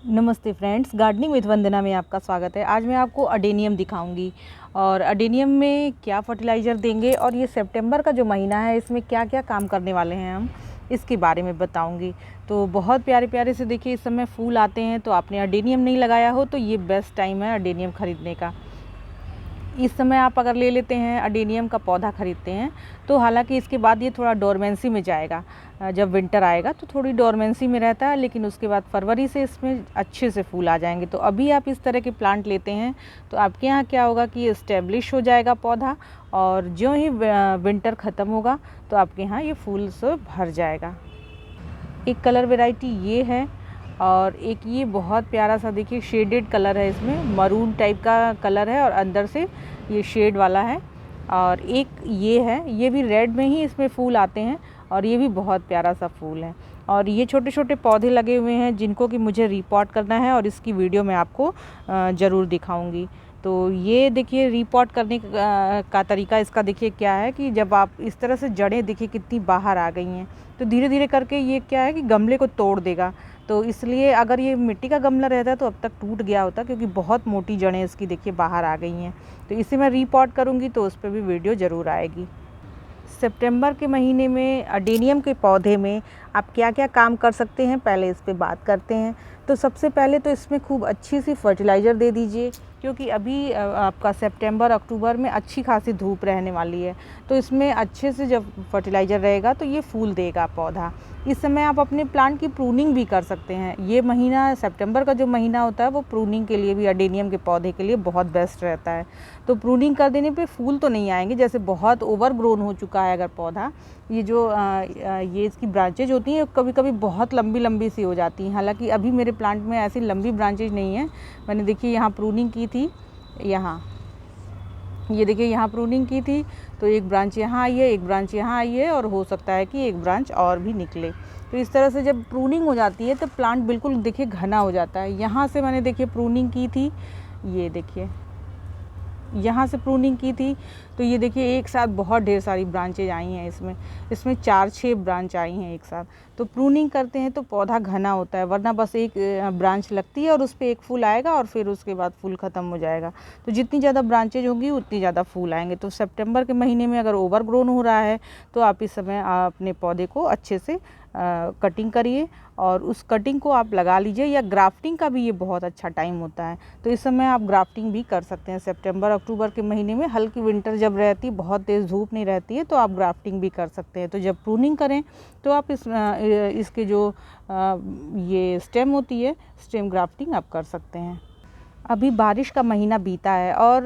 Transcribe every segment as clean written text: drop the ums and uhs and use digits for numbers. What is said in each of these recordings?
नमस्ते friends, gardening with वंदना में आपका स्वागत है। आज मैं आपको अडेनियम दिखाऊंगी और अडेनियम में क्या फर्टिलाइज़र देंगे और ये सितंबर का जो महीना है इसमें क्या क्या काम करने वाले हैं हम इसके बारे में बताऊंगी। तो बहुत प्यारे प्यारे से देखिए इस समय फूल आते हैं, तो आपने अडेनियम नहीं लगाया हो तो ये बेस्ट टाइम है अडेनियम ख़रीदने का। इस समय आप अगर ले लेते हैं अडेनियम का पौधा ख़रीदते हैं तो हालांकि इसके बाद ये थोड़ा डोरमेंसी में जाएगा। जब विंटर आएगा तो थोड़ी डोरमेंसी में रहता है, लेकिन उसके बाद फरवरी से इसमें अच्छे से फूल आ जाएंगे। तो अभी आप इस तरह के प्लांट लेते हैं तो आपके यहाँ क्या होगा कि इस्टेब्लिश हो जाएगा पौधा, और ज्यों ही विंटर ख़त्म होगा तो आपके यहाँ ये फूल से भर जाएगा। एक कलर वेराइटी ये है और एक ये बहुत प्यारा सा देखिए शेडेड कलर है, इसमें मरून टाइप का कलर है और अंदर से ये शेड वाला है। और एक ये है, ये भी रेड में ही इसमें फूल आते हैं और ये भी बहुत प्यारा सा फूल है। और ये छोटे छोटे पौधे लगे हुए हैं जिनको कि मुझे रिपोर्ट करना है और इसकी वीडियो मैं आपको ज़रूर दिखाऊंगी। तो ये देखिए रिपोर्ट करने का तरीका इसका देखिए क्या है कि जब आप इस तरह से जड़ें देखिए कितनी बाहर आ गई हैं, तो धीरे धीरे करके ये क्या है कि गमले को तोड़ देगा। तो इसलिए अगर ये मिट्टी का गमला रहता तो अब तक टूट गया होता, क्योंकि बहुत मोटी जड़ें इसकी देखिए बाहर आ गई हैं। तो इसे मैं रिपोर्ट करूँगी तो उस पर भी वीडियो ज़रूर आएगी। सितंबर के महीने में अडेनियम के पौधे में आप क्या क्या काम कर सकते हैं, पहले इस पे बात करते हैं। तो सबसे पहले तो इसमें खूब अच्छी सी फर्टिलाइज़र दे दीजिए, क्योंकि अभी आपका सितंबर अक्टूबर में अच्छी खासी धूप रहने वाली है। तो इसमें अच्छे से जब फर्टिलाइज़र रहेगा तो ये फूल देगा पौधा। इस समय आप अपने प्लांट की प्रूनिंग भी कर सकते हैं। ये महीना सितंबर का जो महीना होता है वो प्रूनिंग के लिए भी अडेनियम के पौधे के लिए बहुत बेस्ट रहता है। तो प्रूनिंग कर देने पे फूल तो नहीं आएंगे, जैसे बहुत ओवर ग्रोन हो चुका है अगर पौधा, ये जो ये इसकी ब्रांचेज होती हैं कभी कभी बहुत लंबी लंबी सी हो जाती हैं। हालांकि अभी मेरे प्लांट में ऐसी लंबी ब्रांचेज नहीं है। मैंने देखिए यहाँ प्रूनिंग की थी, यहाँ ये देखिए यहाँ प्रूनिंग की थी, तो एक ब्रांच यहाँ आई है, एक ब्रांच यहाँ आई है, और हो सकता है कि एक ब्रांच और भी निकले। तो इस तरह से जब प्रूनिंग हो जाती है तो प्लांट बिल्कुल देखिए घना हो जाता है। यहाँ से मैंने देखिए प्रूनिंग की थी, ये देखिए यहाँ से प्रूनिंग की थी, तो ये देखिए एक साथ बहुत ढेर सारी ब्रांचेज आई हैं इसमें 4-6 ब्रांच आई हैं एक साथ। तो प्रूनिंग करते हैं तो पौधा घना होता है, वरना बस एक ब्रांच लगती है और उस पर एक फूल आएगा और फिर उसके बाद फूल ख़त्म हो जाएगा। तो जितनी ज़्यादा ब्रांचेज होंगी उतनी ज़्यादा फूल आएंगे। तो सितंबर के महीने में अगर ओवर ग्रोन हो रहा है तो आप इस समय अपने पौधे को अच्छे से कटिंग करिए और उस कटिंग को आप लगा लीजिए, या ग्राफ्टिंग का भी ये बहुत अच्छा टाइम होता है। तो इस समय आप ग्राफ्टिंग भी कर सकते हैं। सितंबर अक्टूबर के महीने में हल्की विंटर जब रहती है, बहुत तेज़ धूप नहीं रहती है, तो आप ग्राफ्टिंग भी कर सकते हैं। तो जब प्रूनिंग करें तो आप इसके जो ये स्टेम होती है, स्टेम ग्राफ्टिंग आप कर सकते हैं। अभी बारिश का महीना बीता है और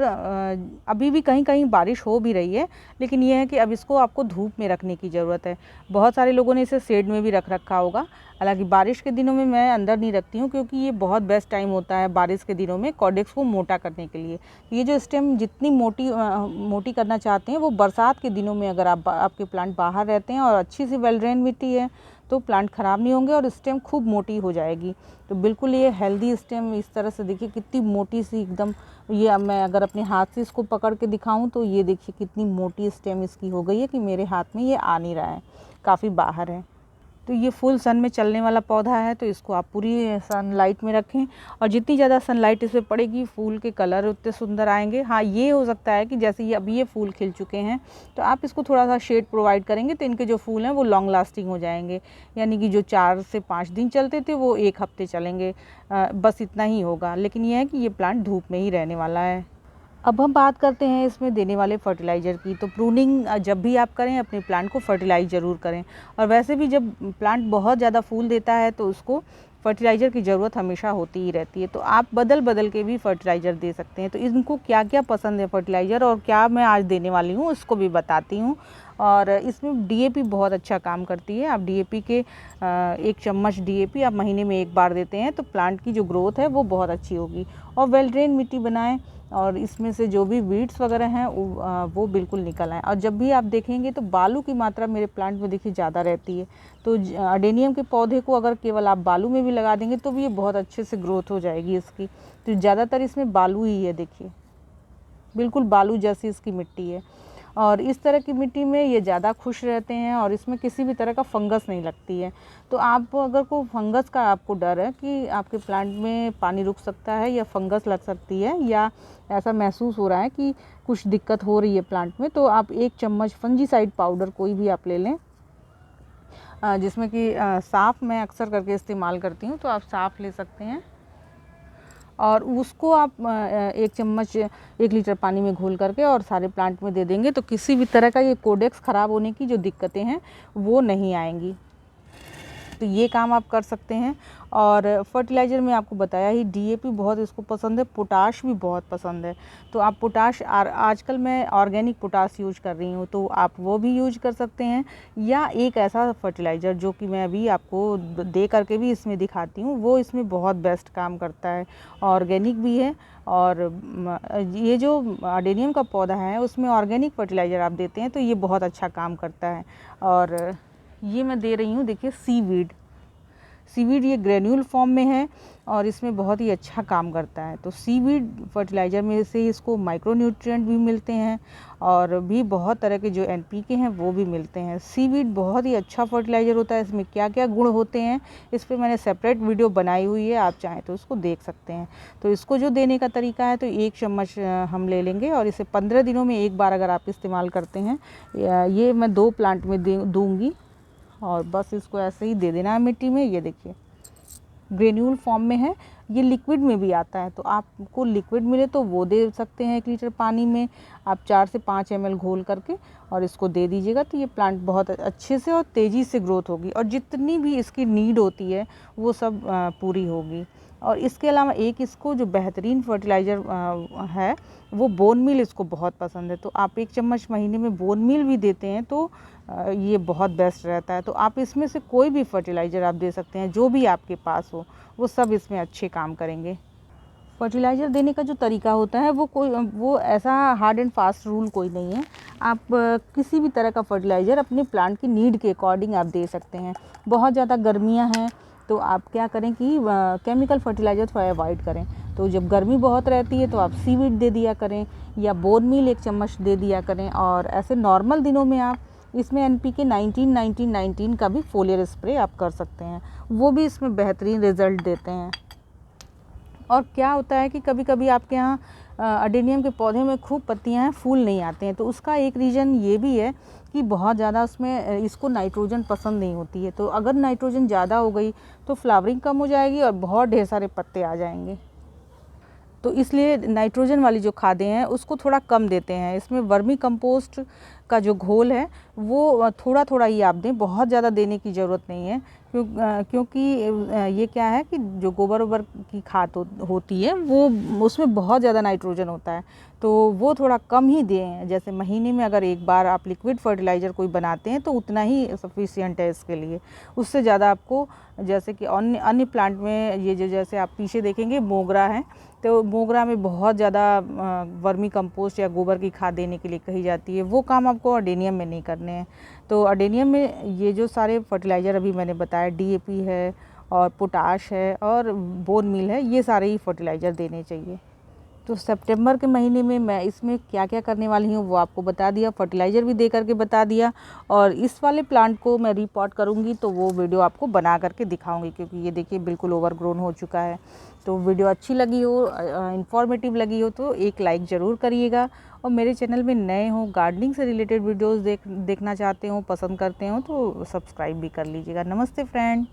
अभी भी कहीं कहीं बारिश हो भी रही है, लेकिन यह है कि अब इसको आपको धूप में रखने की ज़रूरत है। बहुत सारे लोगों ने इसे शेड में भी रख रखा होगा। हालांकि बारिश के दिनों में मैं अंदर नहीं रखती हूँ, क्योंकि ये बहुत बेस्ट टाइम होता है बारिश के दिनों में कॉर्डेक्स को मोटा करने के लिए। ये जो स्टेम जितनी मोटी करना चाहते हैं वो बरसात के दिनों में, अगर आपके प्लांट बाहर रहते हैं और अच्छी सी वेल ड्रेन मिट्टी है तो प्लांट ख़राब नहीं होंगे और स्टेम खूब मोटी हो जाएगी। तो बिल्कुल ये हेल्दी स्टेम इस तरह से देखिए कितनी मोटी सी एकदम, ये मैं अगर अपने हाथ से इसको पकड़ के दिखाऊं तो ये देखिए कितनी मोटी स्टेम इसकी हो गई है कि मेरे हाथ में ये आ नहीं रहा है, काफ़ी बाहर है। तो ये फुल सन में चलने वाला पौधा है, तो इसको आप पूरी सनलाइट में रखें, और जितनी ज़्यादा सनलाइट इस पर पड़ेगी फूल के कलर उतने सुंदर आएंगे। हाँ, ये हो सकता है कि जैसे ये अभी ये फूल खिल चुके हैं तो आप इसको थोड़ा सा शेड प्रोवाइड करेंगे तो इनके जो फूल हैं वो लॉन्ग लास्टिंग हो जाएंगे, यानी कि जो 4 से 5 दिन चलते थे वो 1 हफ्ते चलेंगे। बस इतना ही होगा, लेकिन यह है कि ये प्लांट धूप में ही रहने वाला है। अब हम बात करते हैं इसमें देने वाले फर्टिलाइज़र की। तो प्रूनिंग जब भी आप करें अपने प्लांट को फर्टिलाइज़ ज़रूर करें, और वैसे भी जब प्लांट बहुत ज़्यादा फूल देता है तो उसको फर्टिलाइज़र की ज़रूरत हमेशा होती ही रहती है। तो आप बदल बदल के भी फर्टिलाइज़र दे सकते हैं। तो इनको क्या क्या पसंद है फर्टिलाइज़र और क्या मैं आज देने वाली हूँ उसको भी बताती हूँ। और इसमें डीएपी बहुत अच्छा काम करती है। आप डीएपी के 1 चम्मच डीएपी आप महीने में 1 बार देते हैं तो प्लांट की जो ग्रोथ है वो बहुत अच्छी होगी। और वेल ड्रेन मिट्टी बनाएं और इसमें से जो भी वीड्स वगैरह हैं वो बिल्कुल निकल आएँ। और जब भी आप देखेंगे तो बालू की मात्रा मेरे प्लांट में देखिए ज़्यादा रहती है। तो अडेनियम के पौधे को अगर केवल आप बालू में भी लगा देंगे तो भी ये बहुत अच्छे से ग्रोथ हो जाएगी इसकी। तो ज़्यादातर इसमें बालू ही है, देखिए बिल्कुल बालू जैसी इसकी मिट्टी है। और इस तरह की मिट्टी में ये ज़्यादा खुश रहते हैं और इसमें किसी भी तरह का फंगस नहीं लगती है। तो आप अगर कोई फंगस का आपको डर है कि आपके प्लांट में पानी रुक सकता है या फंगस लग सकती है या ऐसा महसूस हो रहा है कि कुछ दिक्कत हो रही है प्लांट में, तो आप 1 चम्मच फंजीसाइड पाउडर कोई भी आप ले लें, जिसमें कि साफ़ मैं अक्सर करके इस्तेमाल करती हूँ, तो आप साफ़ ले सकते हैं और उसको आप 1 चम्मच 1 लीटर पानी में घोल करके और सारे प्लांट में दे देंगे, तो किसी भी तरह का ये कोडेक्स ख़राब होने की जो दिक्कतें हैं वो नहीं आएंगी। तो ये काम आप कर सकते हैं। और फर्टिलाइज़र में आपको बताया ही, डीएपी बहुत इसको पसंद है, पोटाश भी बहुत पसंद है। तो आप पोटाश आजकल मैं ऑर्गेनिक पोटाश यूज कर रही हूँ, तो आप वो भी यूज कर सकते हैं। या एक ऐसा फर्टिलाइज़र जो कि मैं अभी आपको दे करके भी इसमें दिखाती हूँ, वो इसमें बहुत बेस्ट काम करता है, ऑर्गेनिक भी है। और ये जो अडेनियम का पौधा है उसमें ऑर्गेनिक फर्टिलाइज़र आप देते हैं तो ये बहुत अच्छा काम करता है। और ये मैं दे रही हूँ, देखिए सीवीड ये ग्रेन्यूल फॉर्म में है और इसमें बहुत ही अच्छा काम करता है। तो सीवीड फर्टिलाइज़र में से इसको माइक्रो न्यूट्रिएंट भी मिलते हैं और भी बहुत तरह के जो एनपीके हैं वो भी मिलते हैं। सीवीड बहुत ही अच्छा फर्टिलाइज़र होता है। इसमें क्या क्या गुण होते हैं इस पर मैंने सेपरेट वीडियो बनाई हुई है, आप चाहें तो उसको देख सकते हैं। तो इसको जो देने का तरीका है, तो 1 चम्मच हम ले लेंगे और इसे 15 दिनों में एक बार अगर आप इस्तेमाल करते हैं, ये मैं 2 प्लांट में दूँगी और बस इसको ऐसे ही दे देना है मिट्टी में। ये देखिए ग्रेन्यूल फॉर्म में है, ये लिक्विड में भी आता है, तो आपको लिक्विड मिले तो वो दे सकते हैं। 1 लीटर पानी में आप 4 से 5 ml घोल करके और इसको दे दीजिएगा, तो ये प्लांट बहुत अच्छे से और तेज़ी से ग्रोथ होगी और जितनी भी इसकी नीड होती है वो सब पूरी होगी। और इसके अलावा एक इसको जो बेहतरीन फर्टिलाइज़र है वो बोन मील इसको बहुत पसंद है, तो आप 1 चम्मच महीने में बोन मील भी देते हैं तो ये बहुत बेस्ट रहता है। तो आप इसमें से कोई भी फर्टिलाइज़र आप दे सकते हैं, जो भी आपके पास हो, वो सब इसमें अच्छे काम करेंगे। फर्टिलाइज़र देने का जो तरीका होता है वो ऐसा हार्ड एंड फास्ट रूल कोई नहीं है। आप किसी भी तरह का फर्टिलाइज़र अपने प्लांट की नीड के अकॉर्डिंग आप दे सकते हैं। बहुत ज़्यादा गर्मियाँ हैं तो आप क्या करें कि केमिकल फर्टिलाइज़र थोड़ा अवॉइड करें। तो जब गर्मी बहुत रहती है तो आप सीवीड दे दिया करें या बोन मील 1 चम्मच दे दिया करें। और ऐसे नॉर्मल दिनों में आप इसमें एनपीके 19-19-19 का भी फोलियर स्प्रे आप कर सकते हैं, वो भी इसमें बेहतरीन रिज़ल्ट देते हैं। और क्या होता है कि कभी कभी आपके यहाँ अडेनियम के पौधे में खूब पत्तियां हैं, फूल नहीं आते हैं, तो उसका एक रीज़न ये भी है कि बहुत ज़्यादा उसमें इसको नाइट्रोजन पसंद नहीं होती है। तो अगर नाइट्रोजन ज़्यादा हो गई तो फ्लावरिंग कम हो जाएगी और बहुत ढेर सारे पत्ते आ जाएंगे। तो इसलिए नाइट्रोजन वाली जो खादें हैं उसको थोड़ा कम देते हैं। इसमें वर्मी कंपोस्ट का जो घोल है वो थोड़ा थोड़ा ही आप दें, बहुत ज़्यादा देने की ज़रूरत नहीं है। क्योंकि ये क्या है कि जो गोबर वोबर की खाद होती है वो उसमें बहुत ज़्यादा नाइट्रोजन होता है, तो वो थोड़ा कम ही दें। जैसे महीने में अगर एक बार आप लिक्विड फर्टिलाइज़र कोई बनाते हैं तो उतना ही सफिशिएंट है इसके लिए। उससे ज़्यादा आपको, जैसे कि अन्य प्लांट में ये जो जैसे आप पीछे देखेंगे मोगरा है, तो मोगरा में बहुत ज़्यादा वर्मी कंपोस्ट या गोबर की खाद देने के लिए कही जाती है, वो काम आपको अडेनियम में नहीं करने हैं। तो अडेनियम में ये जो सारे फर्टिलाइज़र अभी मैंने बताया, डीएपी है और पोटाश है और बोन मील है, ये सारे ही फर्टिलाइज़र देने चाहिए। तो सितंबर के महीने में मैं इसमें क्या क्या करने वाली हूँ वो आपको बता दिया, फर्टिलाइज़र भी दे करके बता दिया। और इस वाले प्लांट को मैं रिपॉट करूँगी तो वो वीडियो आपको बना करके दिखाऊँगी, क्योंकि ये देखिए बिल्कुल ओवरग्रोन हो चुका है। तो वीडियो अच्छी लगी हो, इन्फॉर्मेटिव लगी हो तो एक लाइक ज़रूर करिएगा। और मेरे चैनल में नए हो, गार्डनिंग से रिलेटेड वीडियोज़ देखना चाहते हो, पसंद करते हो तो सब्सक्राइब भी कर लीजिएगा। नमस्ते फ्रेंड।